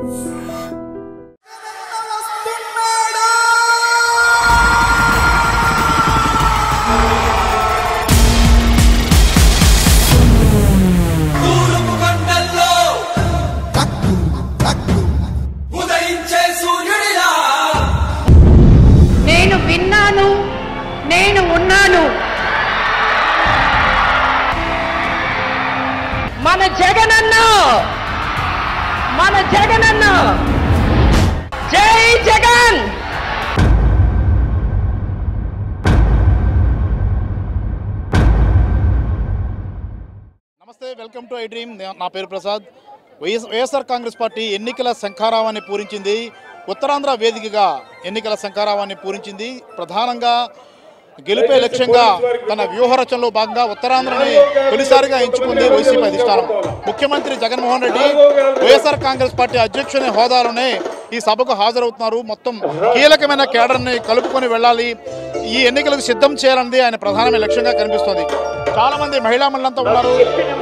నేను విన్నాను, నేను ఉన్నాను. మన జగనన్న, మన జగనన్న, జై జగన్. నమస్తే, వెల్కమ్ టు ఐ డ్రీమ్. నా పేరు ప్రసాద్. వైఎస్ఆర్ కాంగ్రెస్ పార్టీ ఎన్నికల శంఖారావాన్ని పూరించింది. ఉత్తరాంధ్ర వేదికగా ఎన్నికల శంఖారావాన్ని పూరించింది. ప్రధానంగా గెలుపే లక్ష్యంగా తన వ్యూహరచనలో భాగంగా ఉత్తరాంధ్రని తొలిసారిగా ఎంచుకుంది వైసీపీ అధిష్టానం. ముఖ్యమంత్రి జగన్మోహన్ రెడ్డి వైఎస్ఆర్ కాంగ్రెస్ పార్టీ అధ్యక్షుని హోదాలోనే ఈ సభకు హాజరవుతున్నారు. మొత్తం కీలకమైన కేడర్ని కలుపుకొని వెళ్ళాలి, ఈ ఎన్నికలకు సిద్ధం చేయాలన్నది ఆయన ప్రధానమైన లక్ష్యంగా కనిపిస్తోంది. చాలా మంది మహిళా మండలంతా ఉన్నారు.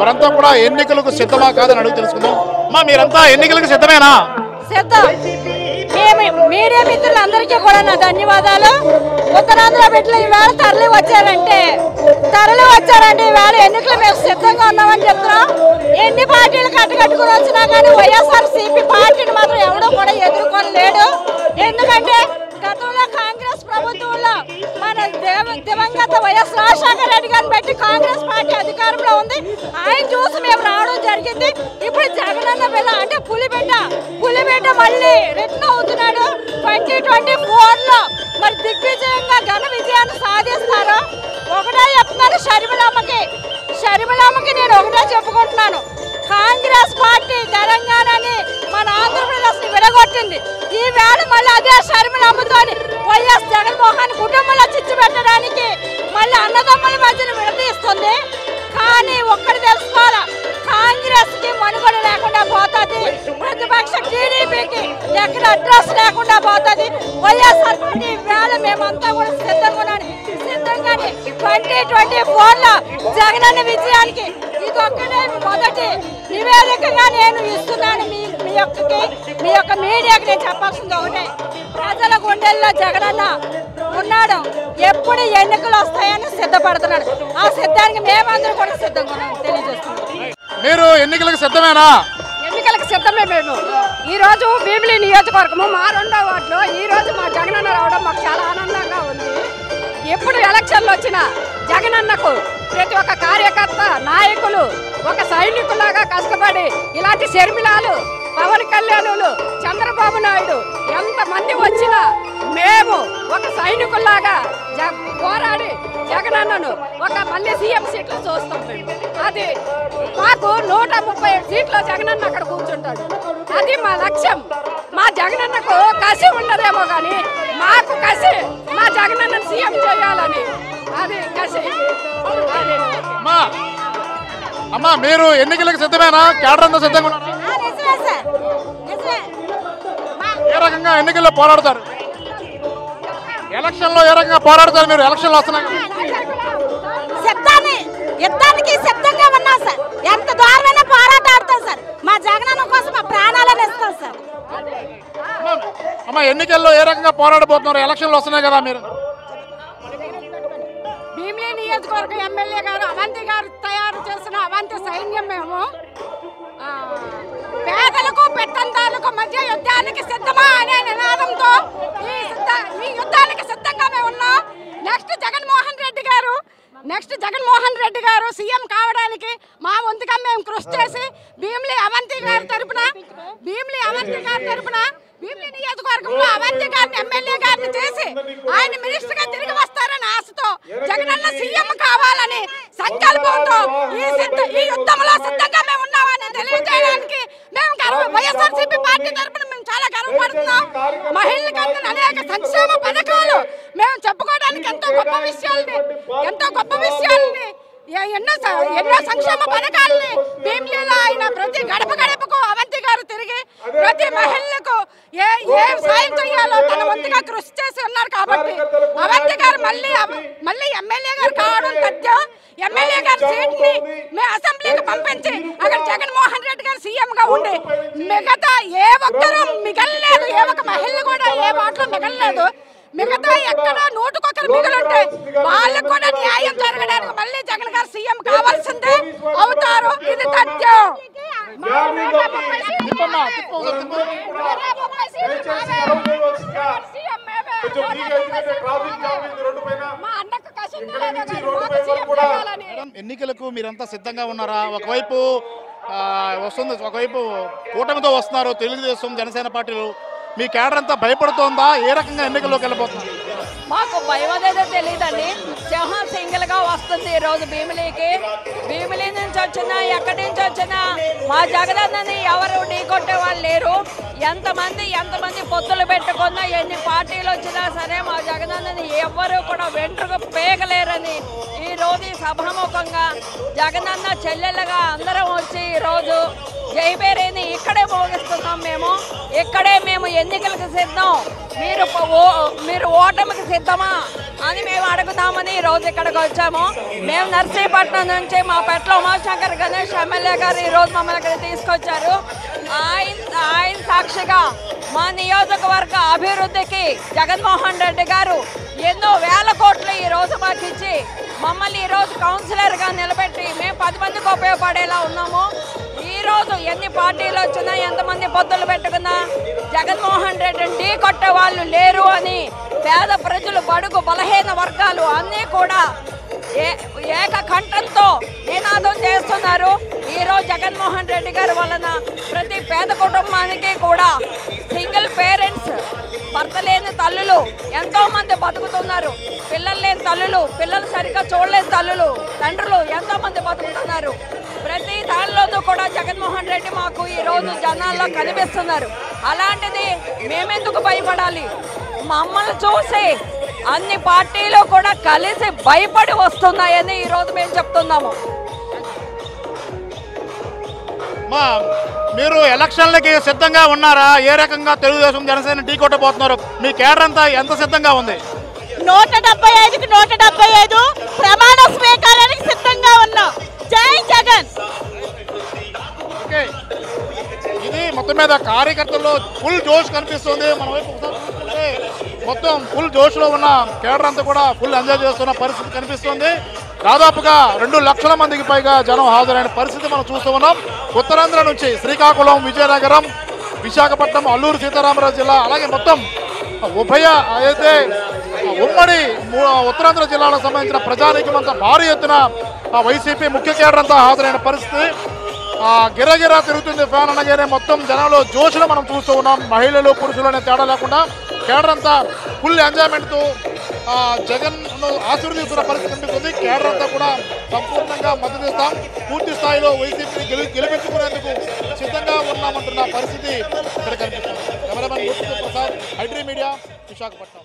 వారంతా కూడా ఎన్నికలకు సిద్ధమా కాదని అడుగు తెలుసుకుందాం. మీరంతా ఎన్నికలకు సిద్ధమేనా? సిద్ధం. మీడియా మిత్రులందరికీ కూడా నా ధన్యవాదాలు. ఉత్తరాంధ్ర బిడ్డలు ఈవేళ తరలి వచ్చారంటే ఈవేళ ఎన్నికలు మేము సిద్ధంగా ఉన్నామని చెప్తున్నాం. ఎన్ని పార్టీలు కట్టుకుని వచ్చినా కానీ వైఎస్ఆర్సీపీ పార్టీని మాత్రం ఎవడో కూడా ఎదుర్కొనలేడు. ఎందుకంటే గతంలో కాంగ్రెస్ ప్రభుత్వంలో మన దివంగత వైఎస్ రాజశేఖర రెడ్డి గారిని బట్టి కాంగ్రెస్ పార్టీ అధికారంలో ఉంది. ఆయన చూసి మేము రావడం జరిగింది. ఇప్పుడు జగనన్న బిడ్డ అంటే పులిబిడ్డ మళ్ళీ రిటర్న్ అవుతున్నాడు. 2024లో మరి దిగ్విజయంగా ఘన విజయాన్ని సాధిస్తారు. ఒకటే చెప్తున్నాను, షర్మిలమ్మకి నేను ఒకటే చెప్పుకుంటున్నాను. కాంగ్రెస్ పార్టీ తెలంగాణని మన ఆంధ్రప్రదేశ్ ని విడగొట్టింది. ఈ వేళ మళ్ళీ అదే షర్మిలమ్మతో వైఎస్ జగన్మోహన్ కుటుంబంలో చిచ్చు పెట్టడానికి మళ్ళీ అన్నదమ్ముల మధ్యన విడదీస్తుంది. కానీ ఒక్కటి తెలుసుకోవాలా, కాంగ్రెస్ కి మనుగడ లేకుండా పోతుంది. ప్రతిపక్ష టీడీపీకి ఎక్కడ అడ్రస్ లేకుండా పోతుంది. వైఎస్ఆర్ పార్టీ వేళ మేమంతా కూడా సిద్ధంగానే 2024లో జగనన్న విజయానికి ఇదొక్కటే మొదటి నివేదికగా నేను ఇస్తున్నాను. మీ యొక్క మీడియాకి నేను చెప్పాల్సింది ఒకటే, ప్రజల గుండెల్లో జగనన్న ఉన్నాడు. ఎప్పుడు ఎన్నికలు వస్తాయని సిద్ధపడుతున్నాడు. ఆ సిద్ధానికి మేమందరూ కూడా సిద్ధంగా ఉన్నాం తెలియజేస్తున్నాం. మీరు ఎన్నికలకు సిద్ధమేనా? ఎన్నికలకు సిద్ధమే. మేము ఈ రోజు భీమిలి నియోజకవర్గము మా 2వ వార్డులో ఈ రోజు మా జగనన్న రావడం మాకు చాలా ఆనందంగా ఉంది. ఎప్పుడు ఎలక్షన్లు వచ్చినా జగనన్నకు ప్రతి ఒక్క కార్యకర్త, నాయకులు ఒక సైనికులాగా కష్టపడి ఇలాంటి షర్మిలాలు, పవన్ కళ్యాణులు, చంద్రబాబు నాయుడు ఎంతమంది వచ్చినా మేము ఒక సైనికుల్లాగా పోరాడి జగనన్నను ఒక మళ్ళీ సీఎం సీట్లో చూస్తాం. అది మాకు 137 సీట్లో జగనన్న అక్కడ కూర్చుంటాడు. అది మా లక్ష్యం. మా జగనన్నకు కసి ఉండదేమో కానీ మాకు కసి మా జగనన్నను సీఎం చేయాలని అది కసి. అమ్మా, మీరు ఎన్నికలకు సిద్ధమేనా? కేడర్ అంతా సిద్ధంగా ఉన్నారా? ఏ రకంగా ఎన్నికల్లో పోరాడతారు? ఎలక్షన్ లో ఏ రకంగా పోరాడతారు మీరు? ఎలక్షన్లు వస్తున్నాయి, యుద్ధానికి సిద్ధంగా ఉన్నాం సార్. ఎంత దూరమైనా పోరాటాడతాం సార్. మా జగనన్న కోసం మా ప్రాణాలను ఇస్తాం సార్. అమ్మా, ఎన్నికల్లో ఏ రకంగా పోరాడబోతున్నారు? ఎలక్షన్లు వస్తున్నాయి కదా, మీరు భీమిలి నియోజకవర్గం ఎమ్మెల్యే గారు అవంతి గారు తయారు చేసిన అవంతి సైన్యం మేము పేదలకు పెత్తందారులకు మధ్య యుద్ధానికి సిద్ధమా అనే నినాదంతో ఈ యుద్ధానికి సిద్ధంగా మేము ఉన్నాం. నెక్స్ట్ జగన్మోహన్ రెడ్డి గారు సీఎం కావడానికి మా వంతుగా మేము కృషి చేసి భీమిలి అవంతి గారి తరపున భీమిలి నియోజకవర్గంలో అవంతి గారిని ఎమ్మెల్యే గారిని చేసి ఆయన మినిస్టర్ గా తిరిగి వస్తారని ఆశతో జగనన్న సీఎం కావాలని సంకల్పంతో ఈ యుద్ధంలో సిద్ధంగా మేము ఉన్నామని తెలియజేయడానికి మేము వైఎస్ఆర్సీపీ పార్టీ తరపున మేము చాలా గర్వపడుతున్నాం. మహిళలకు అందిన అనేక సంక్షేమ పథకాలు మేము చెప్పుకోవడానికి ఎంతో గొప్ప విషయాలని ఎన్నో సంక్షేమ పథకాలని భీమిలిలో ఆయన ప్రతి గడప గడపకు అవంతి గారు తిరిగి ప్రతి మహిళలకు ఏ సాయం చేయాలో తన వంతుగా కృషి చేసి ఉన్నారు. కాబట్టి అవంతి గారు మళ్ళీ ఎమ్మెల్యే గారు కావడం తథ్యం. ఎమ్మెల్యే గారి సీట్ ని మేము అసెంబ్లీకి పంపించి అక్కడ జగన్మోహన్ రెడ్డి గారు సీఎం గా ఉండి మిగతా ఏ ఒక్కరూ మిగలలేదు, ఏ ఒక్క మహిళ కూడా ఏ మాటలు మిగలలేదు. మిగతా ఎక్కడ నూటుకొకరు మిగులుంటే వాళ్ళకు కూడా న్యాయం జరగడానికి మళ్ళీ జగన్ గారు సీఎం కావాల్సిందే అవుతారు. ఇది తథ్యం. ఎన్నికలకు మీరంతా సిద్ధంగా ఉన్నారా? ఒకవైపు వస్తుంది, ఒకవైపు కూటమితో వస్తున్నారు తెలుగుదేశం జనసేన పార్టీలు. మీ కేడర్ అంతా భయపడుతోందా? ఏ రకంగా ఎన్నికల్లోకి వెళ్ళిపోతున్నారు? మాకు భయం అనేది తెలియదండి. సింహం సింగిల్ గా వస్తుంది ఈ రోజు భీమిలీకి. భీమిలీ నుంచి వచ్చినా ఎక్కడి నుంచి వచ్చినా మా జగనన్నని ఎవరు ఢీకొట్టే వాళ్ళు లేరు. ఎంతమంది పొత్తులు పెట్టుకున్నా ఎన్ని పార్టీలు వచ్చినా సరే మా జగనన్నని ఎవ్వరూ కూడా వెంట్రుకు పేగలేరని ఈ రోజు సభాముఖంగా జగనన్న చెల్లెలుగా అందరం వచ్చి ఈ రోజు జైబేరేని ఇక్కడే మోగిస్తున్నాం. ఇక్కడే మేము ఎన్నికలకు సిద్ధం, మీరు ఓటమికి సిద్ధమా అని మేము అడుగుతామని ఈ రోజు ఇక్కడికి వచ్చాము. మేము నర్సీపట్నం నుంచి మా పెట్ల ఉమాశంకర్ గణేష్ ఎమ్మెల్యే గారు ఈ రోజు మమ్మల్ని ఇక్కడ తీసుకొచ్చారు. ఆయన సాక్షిగా మా నియోజకవర్గ అభివృద్ధికి జగన్మోహన్ రెడ్డి గారు ఎన్నో వేల కోట్లు ఈ రోజు మాకు ఇచ్చి మమ్మల్ని ఈ రోజు కౌన్సిలర్గా నిలబెట్టి మేము 10 మందికి ఉపయోగపడేలా ఉన్నాము. ఈ రోజు ఎన్ని పార్టీలు వచ్చినా ఎంతమంది పొత్తులు పెట్టుకున్నా జగన్మోహన్ రెడ్డిని ఢీ కొట్టే వాళ్ళు లేరు అని పేద ప్రజలు, బడుగు బలహీన వర్గాలు అన్నీ కూడా ఏకకంఠంతో నినాదం చేస్తున్నారు. ఈరోజు జగన్మోహన్ రెడ్డి గారి వలన ప్రతి పేద కుటుంబానికి కూడా సింగిల్ పేరెంట్స్, భర్త లేని తల్లులు ఎంతో మంది బతుకుతున్నారు. పిల్లలు లేని తల్లులు, పిల్లలు సరిగ్గా చూడలేని తల్లులు, తండ్రులు ఎంతో మంది బతుకుతున్నారు. ప్రతి దానిలోనూ కూడా జగన్మోహన్ రెడ్డి మాకు ఈ రోజు జనాల్లో కనిపిస్తున్నారు. అలాంటిది మేమెందుకు భయపడాలి? మమ్మల్ని చూసి అన్ని పార్టీలు కూడా కలిసి భయపడి వస్తున్నాయని ఈ రోజు మేము చెప్తున్నాము. మీరు ఎలక్షన్లకి సిద్ధంగా ఉన్నారా? ఏ రకంగా తెలుగుదేశం జనసేన ఢీ కొట్టబోతున్నారు? మీ కేడర్ అంతా ఎంత సిద్ధంగా ఉంది? 175కి 175 ప్రమాణ స్వీకారానికి సిద్ధంగా ఉన్నాం. జై జగన్. ఇది మొత్తం మీద కార్యకర్తల్లో ఫుల్ జోష్ కనిపిస్తుంది. మన వైపు చూస్తే మొత్తం ఫుల్ జోష్లో ఉన్న కేడర్ అంతా కూడా ఫుల్ ఎంజాయ్ చేస్తున్న పరిస్థితి కనిపిస్తుంది. దాదాపుగా 2 లక్షల మందికి పైగా జనం హాజరైన పరిస్థితి మనం చూస్తూ ఉన్నాం. ఉత్తరాంధ్ర నుంచి శ్రీకాకుళం, విజయనగరం, విశాఖపట్నం, అల్లూరు సీతారామరాజు జిల్లా, అలాగే మొత్తం అయితే ఉమ్మడి ఉత్తరాంధ్ర జిల్లాలకు సంబంధించిన ప్రజానీకమంతా భారీ ఎత్తున వైసీపీ ముఖ్య కేడర్ అంతా హాజరైన పరిస్థితి. గిరగిరా తిరుగుతుంది ఫ్యాన్ అనగానే మొత్తం జనాల్లో జోష్లో మనం చూస్తూ ఉన్నాం. మహిళలు, పురుషులు అనే తేడా లేకుండా కేడర్ అంతా ఫుల్ ఎంజాయ్మెంట్తో జగన్ ఆశీర్వదిస్తున్న పరిస్థితి కనిపిస్తుంది. కేడర్ అంతా కూడా సంపూర్ణంగా మద్దతు ఇస్తాం, పూర్తి స్థాయిలో వైసీపీని గెలిపించుకునేందుకు సిద్ధంగా ఉన్నామంటున్న పరిస్థితి ఇక్కడ కనిపిస్తుంది. Cameraman Prasad, I dream media, Visakhapatnam.